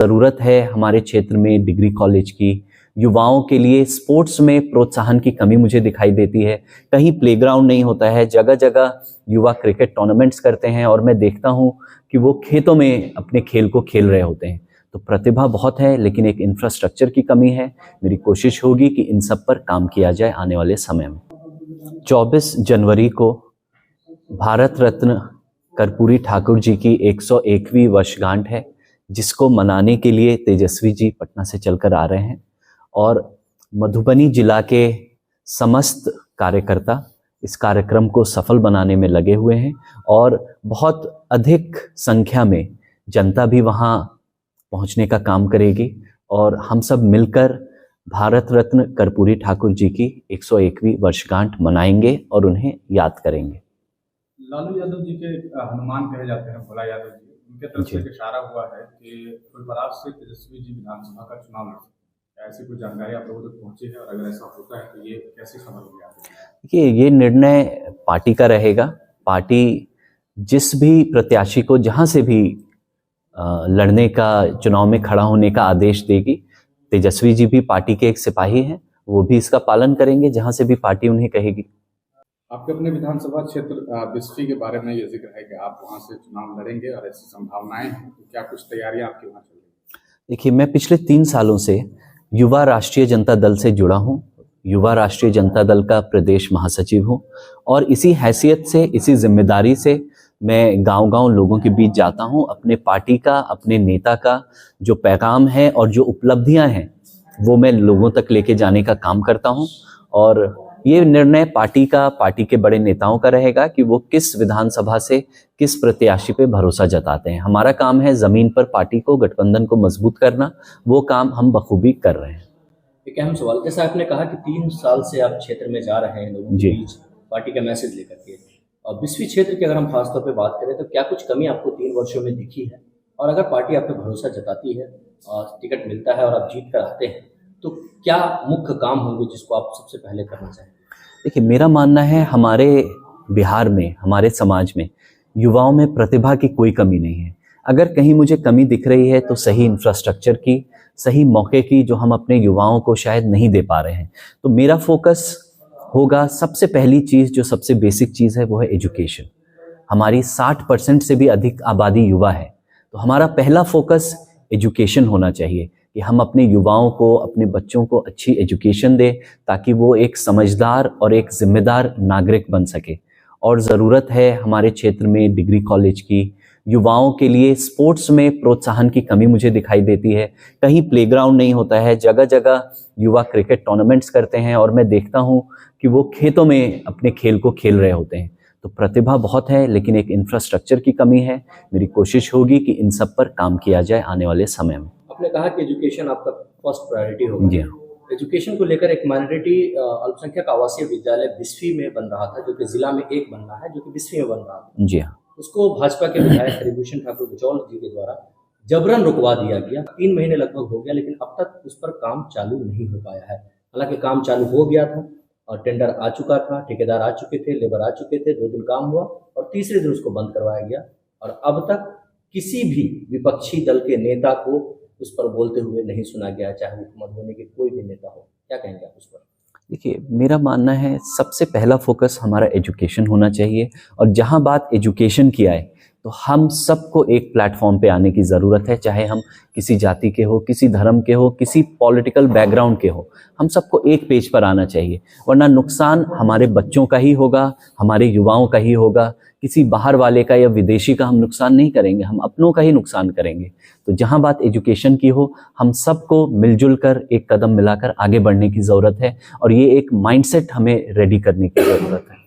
ज़रूरत है हमारे क्षेत्र में डिग्री कॉलेज की। युवाओं के लिए स्पोर्ट्स में प्रोत्साहन की कमी मुझे दिखाई देती है। कहीं प्लेग्राउंड नहीं होता है, जगह जगह युवा क्रिकेट टूर्नामेंट्स करते हैं और मैं देखता हूं कि वो खेतों में अपने खेल को खेल रहे होते हैं। तो प्रतिभा बहुत है, लेकिन एक इंफ्रास्ट्रक्चर की कमी है। मेरी कोशिश होगी कि इन सब पर काम किया जाए आने वाले समय में। 24 जनवरी को भारत रत्न कर्पूरी ठाकुर जी की 101वीं वर्षगांठ है, जिसको मनाने के लिए तेजस्वी जी पटना से चलकर आ रहे हैं और मधुबनी जिला के समस्त कार्यकर्ता इस कार्यक्रम को सफल बनाने में लगे हुए हैं और बहुत अधिक संख्या में जनता भी वहां पहुंचने का काम करेगी और हम सब मिलकर भारत रत्न कर्पूरी ठाकुर जी की 101वीं वर्षगांठ मनाएंगे और उन्हें याद करेंगे। लालू यादव जी के हनुमान कहे जाते हैं, भोला यादव जी, उनके तरफ से इशारा हुआ है कि फुलपरास से तेजस्वी जी विधानसभा का चुनाव लड़ सकते हैं। ऐसी कोई जानकारी आप लोगों तक पहुंची है और अगर ऐसा होता है तो ये कैसे संभल गया? देखिए, ये निर्णय पार्टी का रहेगा। पार्टी जिस भी प्रत्याशी को जहां से भी लड़ने का, चुनाव में खड़ा होने का आदेश देगी, तेजस्वी जी भी पार्टी के एक सिपाही हैं, वो भी इसका पालन करेंगे जहां से भी पार्टी उन्हें कहेगी। आपके अपने विधानसभा क्षेत्र बिस्फी के बारे में ये जिक्र है कि आप वहां से चुनाव लड़ेंगे और ऐसी संभावनाएं हैं, तो क्या कुछ तैयारियां आपकी वहां चल रही हैं? देखिए, मैं पिछले 3 सालों से युवा राष्ट्रीय जनता दल से जुड़ा हूँ। युवा राष्ट्रीय जनता दल का प्रदेश महासचिव हूँ और इसी हैसियत से, इसी जिम्मेदारी से मैं गांव-गांव लोगों के बीच जाता हूँ। अपने पार्टी का, अपने नेता का जो पैगाम है और जो उपलब्धियां हैं वो मैं लोगों तक लेके जाने का काम करता हूँ और ये निर्णय पार्टी का, पार्टी के बड़े नेताओं का रहेगा कि वो किस विधानसभा से किस प्रत्याशी पे भरोसा जताते हैं। हमारा काम है जमीन पर पार्टी को, गठबंधन को मजबूत करना। वो काम हम बखूबी कर रहे हैं। एक अहम सवाल, जैसा आपने कहा कि 3 साल से आप क्षेत्र में जा रहे हैं लोगों के बीच पार्टी का मैसेज लेकर के, और बिस्फी क्षेत्र की अगर हम खासतौर पे बात करें तो क्या कुछ कमी आपको 3 वर्षों में दिखी है? और अगर पार्टी आप पे भरोसा जताती है और टिकट मिलता है और आप जीत कर आते हैं, तो क्या मुख्य काम होंगे जिसको आप सबसे पहले करना चाहेंगे? देखिए, मेरा मानना है हमारे बिहार में, हमारे समाज में युवाओं में प्रतिभा की कोई कमी नहीं है। अगर कहीं मुझे कमी दिख रही है तो सही इंफ्रास्ट्रक्चर की, सही मौके की, जो हम अपने युवाओं को शायद नहीं दे पा रहे हैं। तो मेरा फोकस होगा, सबसे पहली चीज़, जो सबसे बेसिक चीज़ है, वो है एजुकेशन। हमारी 60% से भी अधिक आबादी युवा है, तो हमारा पहला फोकस एजुकेशन होना चाहिए कि हम अपने युवाओं को, अपने बच्चों को अच्छी एजुकेशन दें ताकि वो एक समझदार और एक जिम्मेदार नागरिक बन सके। और ज़रूरत है हमारे क्षेत्र में डिग्री कॉलेज की। युवाओं के लिए स्पोर्ट्स में प्रोत्साहन की कमी मुझे दिखाई देती है। कहीं प्लेग्राउंड नहीं होता है, जगह जगह युवा क्रिकेट टूर्नामेंट्स करते हैं और मैं देखता हूं कि वो खेतों में अपने खेल को खेल रहे होते हैं। तो प्रतिभा बहुत है, लेकिन एक इंफ्रास्ट्रक्चर की कमी है। मेरी कोशिश होगी कि इन सब पर काम किया जाए आने वाले समय में। आपने कहा कि एजुकेशन आपका फर्स्ट प्रायोरिटी होगा। जी हाँ। एजुकेशन को लेकर एक माइनॉरिटी अल्पसंख्यक आवासीय विद्यालय बिस्फी में बन रहा था, जो कि जिला में एक बनना है, जो कि बिस्फी में बन रहा था। जी हाँ। उसको भाजपा के विधायक हरिभूषण ठाकुर बुचौल जी के द्वारा जबरन रुकवा दिया गया। 3 महीने लगभग हो गया, लेकिन अब तक उस पर काम चालू नहीं हो पाया है। हालांकि काम चालू हो गया था और टेंडर आ चुका था, ठेकेदार आ चुके थे, लेबर आ चुके थे। 2 दिन काम हुआ और तीसरे दिन उसको बंद करवाया गया और अब तक किसी भी विपक्षी दल के नेता को उस पर बोलते हुए नहीं सुना गया, चाहे हुकूमत होने के कोई भी नेता हो। क्या कहेंगे आप उस पर? देखिए, मेरा मानना है सबसे पहला फोकस हमारा एजुकेशन होना चाहिए और जहां बात एजुकेशन की आए तो हम सबको एक प्लेटफॉर्म पे आने की ज़रूरत है। चाहे हम किसी जाति के हो, किसी धर्म के हो, किसी पॉलिटिकल बैकग्राउंड के हो, हम सबको एक पेज पर आना चाहिए, वरना नुकसान हमारे बच्चों का ही होगा, हमारे युवाओं का ही होगा। किसी बाहर वाले का या विदेशी का हम नुकसान नहीं करेंगे, हम अपनों का ही नुकसान करेंगे। तो जहां बात एजुकेशन की हो, हम सबको मिलजुल कर एक कदम मिलाकर आगे बढ़ने की ज़रूरत है और ये एक माइंडसेट हमें रेडी करने की ज़रूरत है।